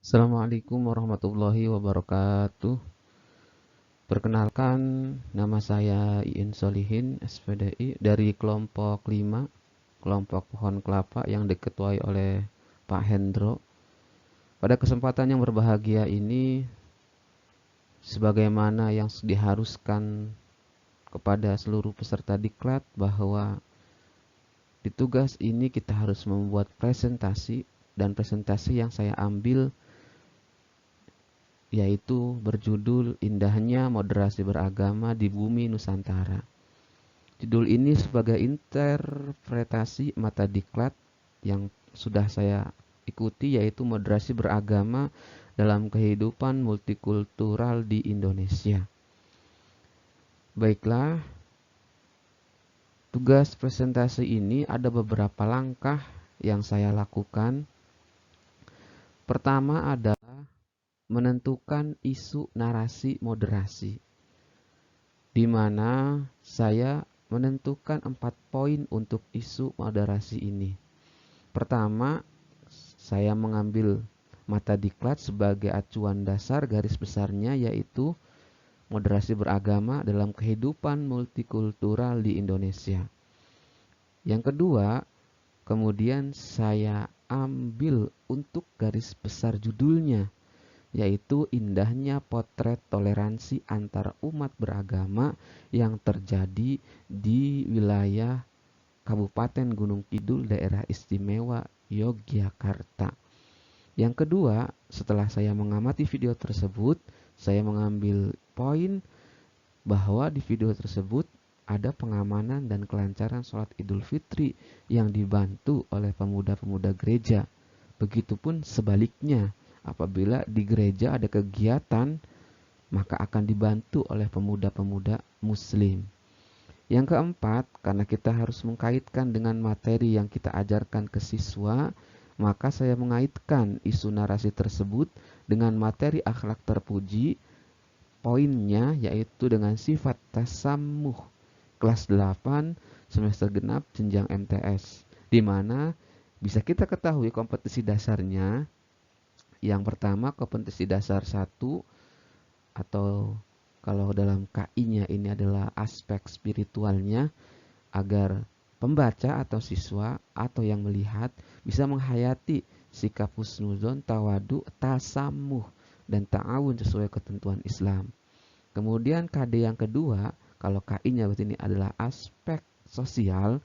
Assalamualaikum warahmatullahi wabarakatuh. Perkenalkan, nama saya Iin Solihin, SPDI dari kelompok 5, kelompok pohon kelapa yang diketuai oleh Pak Hendro. Pada kesempatan yang berbahagia ini, sebagaimana yang diharuskan kepada seluruh peserta diklat bahwa di tugas ini kita harus membuat presentasi, dan presentasi yang saya ambil yaitu berjudul Indahnya Moderasi Beragama di Bumi Nusantara. Judul ini sebagai interpretasi mata diklat yang sudah saya ikuti, yaitu moderasi beragama dalam kehidupan multikultural di Indonesia. Baiklah, tugas presentasi ini ada beberapa langkah yang saya lakukan. Pertama adalah menentukan isu narasi moderasi, di mana saya menentukan 4 poin untuk isu moderasi ini. Pertama, saya mengambil mata diklat sebagai acuan dasar garis besarnya, yaitu moderasi beragama dalam kehidupan multikultural di Indonesia. Yang kedua, kemudian saya ambil untuk garis besar judulnya, yaitu indahnya potret toleransi antar umat beragama yang terjadi di wilayah Kabupaten Gunung Kidul, Daerah Istimewa Yogyakarta. Yang kedua, setelah saya mengamati video tersebut, saya mengambil poin bahwa di video tersebut ada pengamanan dan kelancaran sholat Idul Fitri yang dibantu oleh pemuda-pemuda gereja. Begitupun sebaliknya, apabila di gereja ada kegiatan, maka akan dibantu oleh pemuda-pemuda Muslim. Yang keempat, karena kita harus mengkaitkan dengan materi yang kita ajarkan ke siswa, maka saya mengaitkan isu narasi tersebut dengan materi akhlak terpuji. Poinnya yaitu dengan sifat tasamuh kelas 8 semester genap jenjang MTS, di mana bisa kita ketahui kompetisi dasarnya. Yang pertama, kompetisi dasar 1, atau kalau dalam KI-nya ini adalah aspek spiritualnya, agar pembaca atau siswa atau yang melihat bisa menghayati sikap husnuzon, tawadu, tasamuh, dan ta'awun sesuai ketentuan Islam. Kemudian KD yang kedua, kalau KI-nya berarti ini adalah aspek sosial,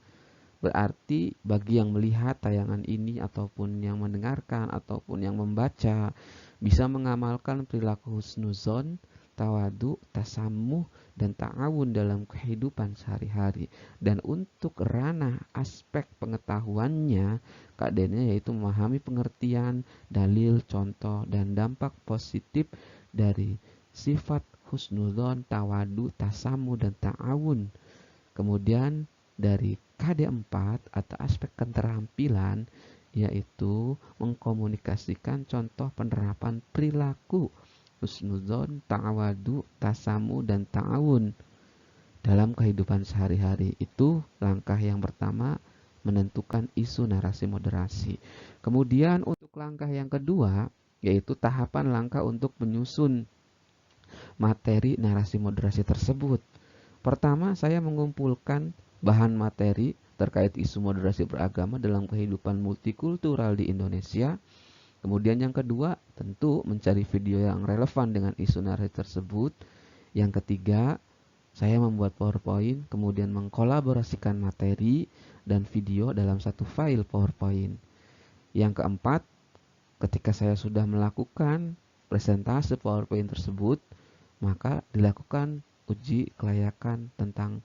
berarti bagi yang melihat tayangan ini ataupun yang mendengarkan ataupun yang membaca bisa mengamalkan perilaku husnuzon, tawadu, tasamuh, dan ta'awun dalam kehidupan sehari-hari. Dan untuk ranah aspek pengetahuannya, KD-nya yaitu memahami pengertian, dalil, contoh, dan dampak positif dari sifat husnuzon, tawadu, tasamuh, dan ta'awun. Kemudian dari KD4 atau aspek keterampilan, yaitu mengkomunikasikan contoh penerapan perilaku husnuzon, tawadu, tasamu, dan ta'awun dalam kehidupan sehari-hari. Itu langkah yang pertama, menentukan isu narasi moderasi. Kemudian untuk langkah yang kedua, yaitu tahapan langkah untuk menyusun materi narasi moderasi tersebut. Pertama, saya mengumpulkan bahan materi terkait isu moderasi beragama dalam kehidupan multikultural di Indonesia. Kemudian yang kedua, tentu mencari video yang relevan dengan isu narasi tersebut. Yang ketiga, saya membuat PowerPoint, kemudian mengkolaborasikan materi dan video dalam satu file PowerPoint. Yang keempat, ketika saya sudah melakukan presentase PowerPoint tersebut, maka dilakukan uji kelayakan tentang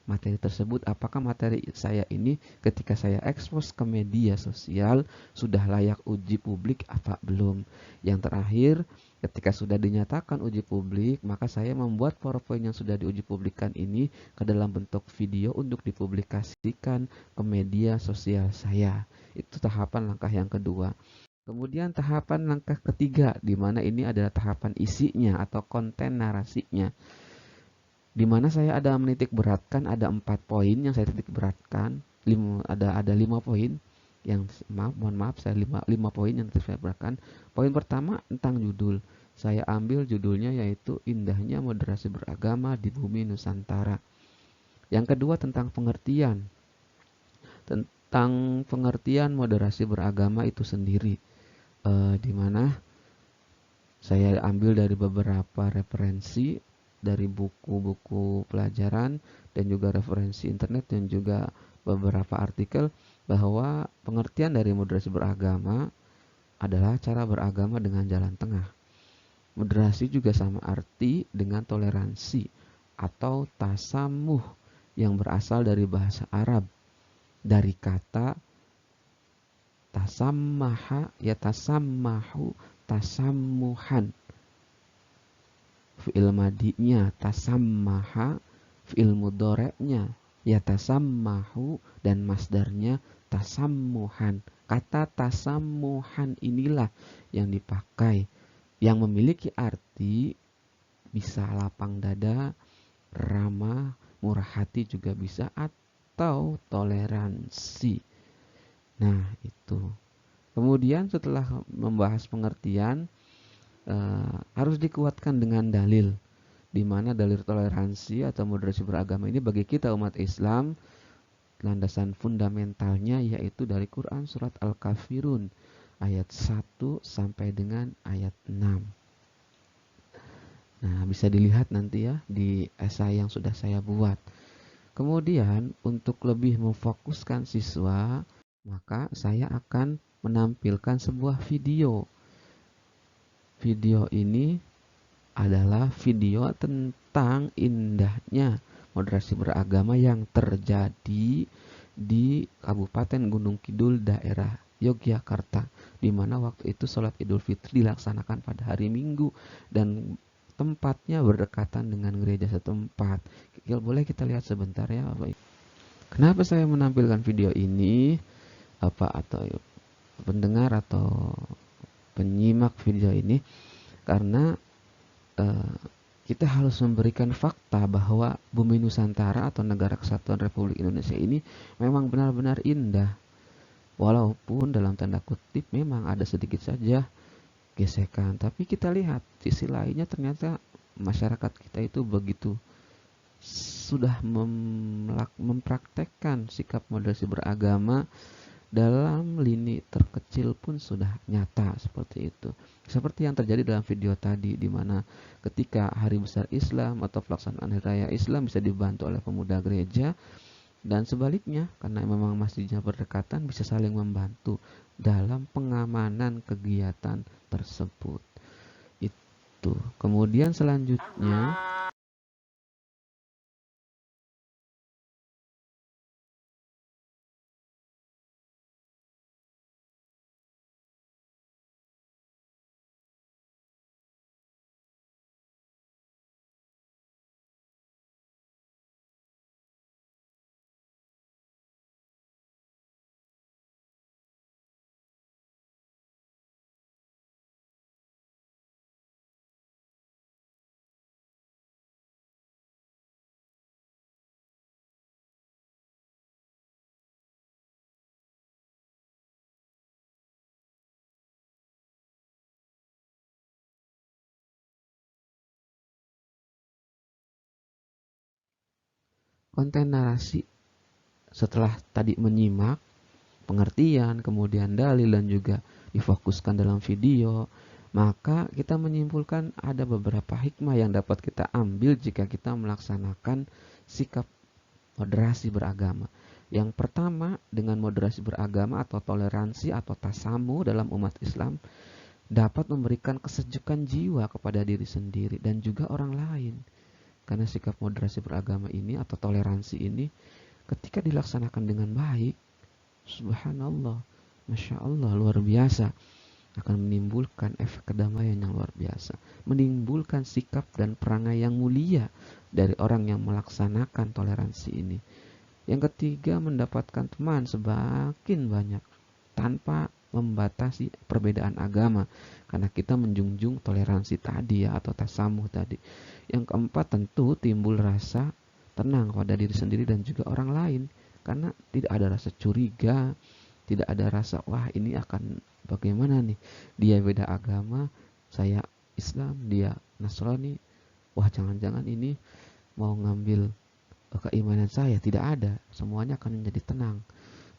materi tersebut. Apakah materi saya ini ketika saya ekspos ke media sosial sudah layak uji publik apa belum. Yang terakhir, ketika sudah dinyatakan uji publik, maka saya membuat PowerPoint yang sudah diuji publikkan ini ke dalam bentuk video untuk dipublikasikan ke media sosial saya. Itu tahapan langkah yang kedua. Kemudian tahapan langkah ketiga, di mana ini adalah tahapan isinya atau konten narasinya, di mana saya ada menitik beratkan, ada 4 poin yang saya titik beratkan, ada 5 poin. Mohon maaf, saya lima poin yang saya berikan. Poin pertama tentang judul. Saya ambil judulnya yaitu Indahnya Moderasi Beragama di Bumi Nusantara. Yang kedua tentang pengertian. Tentang pengertian moderasi beragama itu sendiri. Di mana saya ambil dari beberapa referensi dari buku-buku pelajaran dan juga referensi internet dan juga beberapa artikel bahwa pengertian dari moderasi beragama adalah cara beragama dengan jalan tengah. Moderasi juga sama arti dengan toleransi atau tasamuh yang berasal dari bahasa Arab, dari kata tasammaha ya tasammahu tasammuhan. Fi'il madinya tasammaha, fi'il mudhari'nya yatasammahu, dan masdarnya tasammuhan. Kata tasammuhan inilah yang dipakai, yang memiliki arti bisa lapang dada, ramah, murah hati juga bisa, atau toleransi. Nah, itu. Kemudian setelah membahas pengertian, harus dikuatkan dengan dalil, di mana dalil toleransi atau moderasi beragama ini bagi kita umat Islam landasan fundamentalnya yaitu dari Quran surat Al-Kafirun ayat 1 sampai dengan ayat 6. Nah, bisa dilihat nanti ya di esai yang sudah saya buat. Kemudian untuk lebih memfokuskan siswa, maka saya akan menampilkan sebuah video. Video ini adalah video tentang indahnya moderasi beragama yang terjadi di Kabupaten Gunung Kidul, daerah Yogyakarta, di mana waktu itu sholat Idul Fitri dilaksanakan pada hari Minggu dan tempatnya berdekatan dengan gereja setempat. Boleh kita lihat sebentar ya, Bapak Ibu. Kenapa saya menampilkan video ini? Atau pendengar atau penyimak video ini, karena kita harus memberikan fakta bahwa bumi Nusantara atau Negara Kesatuan Republik Indonesia ini memang benar-benar indah. Walaupun dalam tanda kutip memang ada sedikit saja gesekan, tapi kita lihat sisi lainnya ternyata masyarakat kita itu begitu sudah mempraktekkan sikap moderasi beragama dalam lini terkecil pun sudah nyata seperti itu. Seperti yang terjadi dalam video tadi, di mana ketika hari besar Islam atau pelaksanaan hari raya Islam bisa dibantu oleh pemuda gereja, dan sebaliknya karena memang masjidnya berdekatan bisa saling membantu dalam pengamanan kegiatan tersebut. Itu. Kemudian selanjutnya konten narasi setelah tadi menyimak pengertian, kemudian dalil dan juga difokuskan dalam video, maka kita menyimpulkan ada beberapa hikmah yang dapat kita ambil jika kita melaksanakan sikap moderasi beragama. Yang pertama, dengan moderasi beragama atau toleransi atau tasamu dalam umat Islam dapat memberikan kesejukan jiwa kepada diri sendiri dan juga orang lain. Karena sikap moderasi beragama ini atau toleransi ini ketika dilaksanakan dengan baik, subhanallah, masya Allah, luar biasa, akan menimbulkan efek kedamaian yang luar biasa, menimbulkan sikap dan perangai yang mulia dari orang yang melaksanakan toleransi ini. Yang ketiga, mendapatkan teman semakin banyak tanpa membatasi perbedaan agama, karena kita menjunjung toleransi tadi ya, atau tasamuh tadi. Yang keempat, tentu timbul rasa tenang pada diri sendiri dan juga orang lain, karena tidak ada rasa curiga, Tidak ada rasa, wah ini akan bagaimana nih, dia beda agama, saya Islam, dia Nasrani, wah jangan-jangan ini mau ngambil keimanan saya. Tidak ada, semuanya akan menjadi tenang,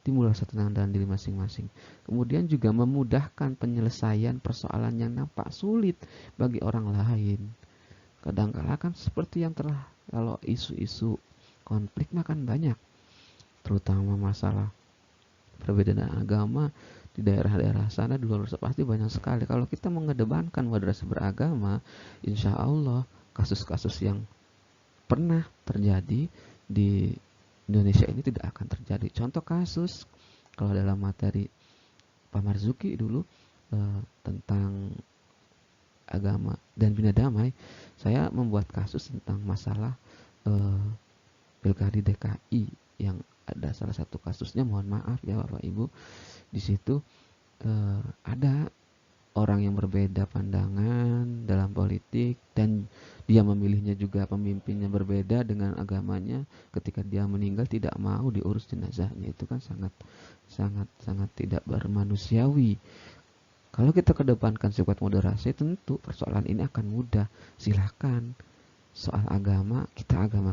timbul rasa tenang dalam diri masing-masing. Kemudian juga memudahkan penyelesaian persoalan yang nampak sulit bagi orang lain. Kadang-kala kan seperti yang telah, kalau isu-isu konflik makan banyak, terutama masalah perbedaan agama di daerah-daerah sana, di luar sana pasti banyak sekali. Kalau kita mengedepankan madrasah beragama, insya Allah kasus-kasus yang pernah terjadi di Indonesia ini tidak akan terjadi. Contoh kasus, kalau dalam materi Pak Marzuki dulu tentang agama dan bina damai, saya membuat kasus tentang masalah Pilkada DKI yang ada salah satu kasusnya, mohon maaf ya Bapak Ibu, di situ ada orang yang berbeda pandangan dalam politik dan dia memilihnya juga pemimpinnya berbeda dengan agamanya. Ketika dia meninggal tidak mau diurus jenazahnya, itu kan sangat sangat sangat tidak bermanusiawi. Kalau kita kedepankan sifat moderasi, tentu persoalan ini akan mudah. Silakan. Soal agama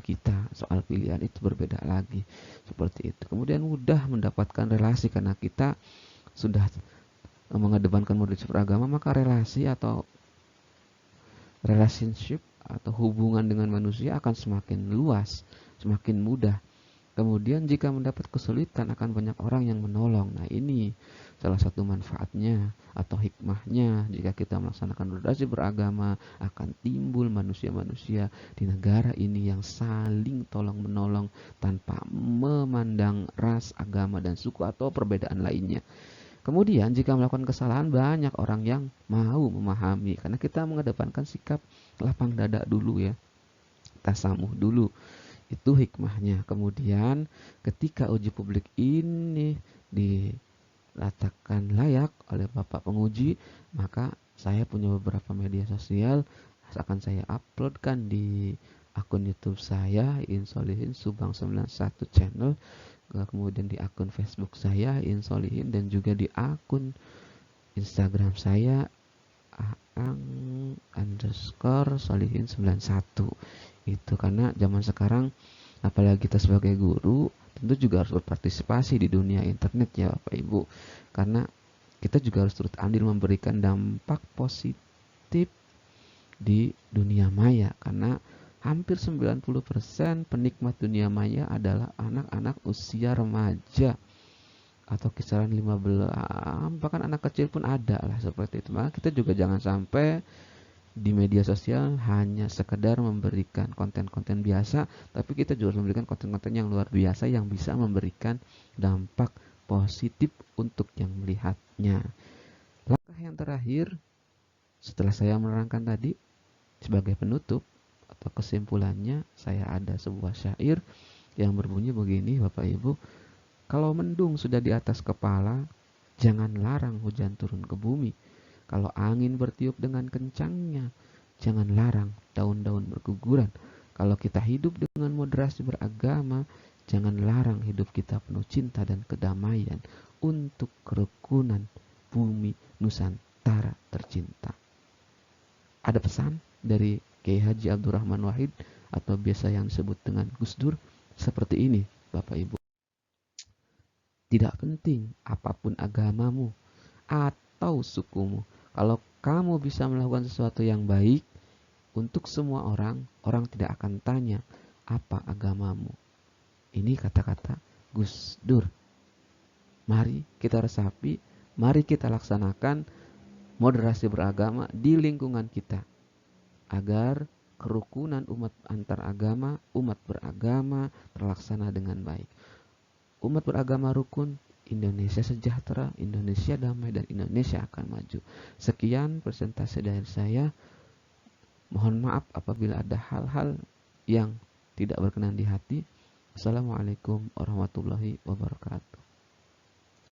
kita, soal pilihan itu berbeda lagi, seperti itu. Kemudian mudah mendapatkan relasi karena kita sudah mengedepankan moderasi beragama, maka relasi atau relationship atau hubungan dengan manusia akan semakin luas, semakin mudah. Kemudian jika mendapat kesulitan akan banyak orang yang menolong. Nah ini salah satu manfaatnya atau hikmahnya jika kita melaksanakan moderasi beragama, akan timbul manusia-manusia di negara ini yang saling tolong menolong tanpa memandang ras, agama, dan suku atau perbedaan lainnya. Kemudian jika melakukan kesalahan, banyak orang yang mau memahami karena kita mengedepankan sikap lapang dada dulu ya, tasamuh dulu. Itu hikmahnya. Kemudian ketika uji publik ini diratakan layak oleh Bapak penguji, maka saya punya beberapa media sosial, akan saya uploadkan di akun YouTube saya Insolihin Subang 91 channel, kemudian di akun Facebook saya Insolihin, dan juga di akun Instagram saya aang_solihin91. Itu karena zaman sekarang apalagi kita sebagai guru tentu juga harus berpartisipasi di dunia internet ya Bapak Ibu, karena kita juga harus turut andil memberikan dampak positif di dunia maya, karena hampir 90% penikmat dunia maya adalah anak-anak usia remaja atau kisaran 15, bahkan anak kecil pun ada lah seperti itu. Maka kita juga jangan sampai di media sosial hanya sekedar memberikan konten-konten biasa, tapi kita juga harus memberikan konten-konten yang luar biasa yang bisa memberikan dampak positif untuk yang melihatnya. Langkah yang terakhir setelah saya menerangkan tadi, sebagai penutup atau kesimpulannya, saya ada sebuah syair yang berbunyi begini Bapak Ibu. Kalau mendung sudah di atas kepala, jangan larang hujan turun ke bumi. Kalau angin bertiup dengan kencangnya, jangan larang daun-daun berguguran. Kalau kita hidup dengan moderasi beragama, jangan larang hidup kita penuh cinta dan kedamaian untuk kerukunan bumi Nusantara tercinta. Ada pesan dari Kiai Haji Abdurrahman Wahid atau biasa yang disebut dengan Gus Dur seperti ini, Bapak Ibu. Tidak penting apapun agamamu atau sukumu, kalau kamu bisa melakukan sesuatu yang baik untuk semua orang, orang tidak akan tanya apa agamamu. Ini kata-kata Gus Dur. Mari kita resapi, mari kita laksanakan moderasi beragama di lingkungan kita, agar kerukunan umat antar agama, umat beragama terlaksana dengan baik. Umat beragama rukun, Indonesia sejahtera, Indonesia damai, dan Indonesia akan maju. Sekian presentasi dari saya. Mohon maaf apabila ada hal-hal yang tidak berkenan di hati. Assalamualaikum warahmatullahi wabarakatuh.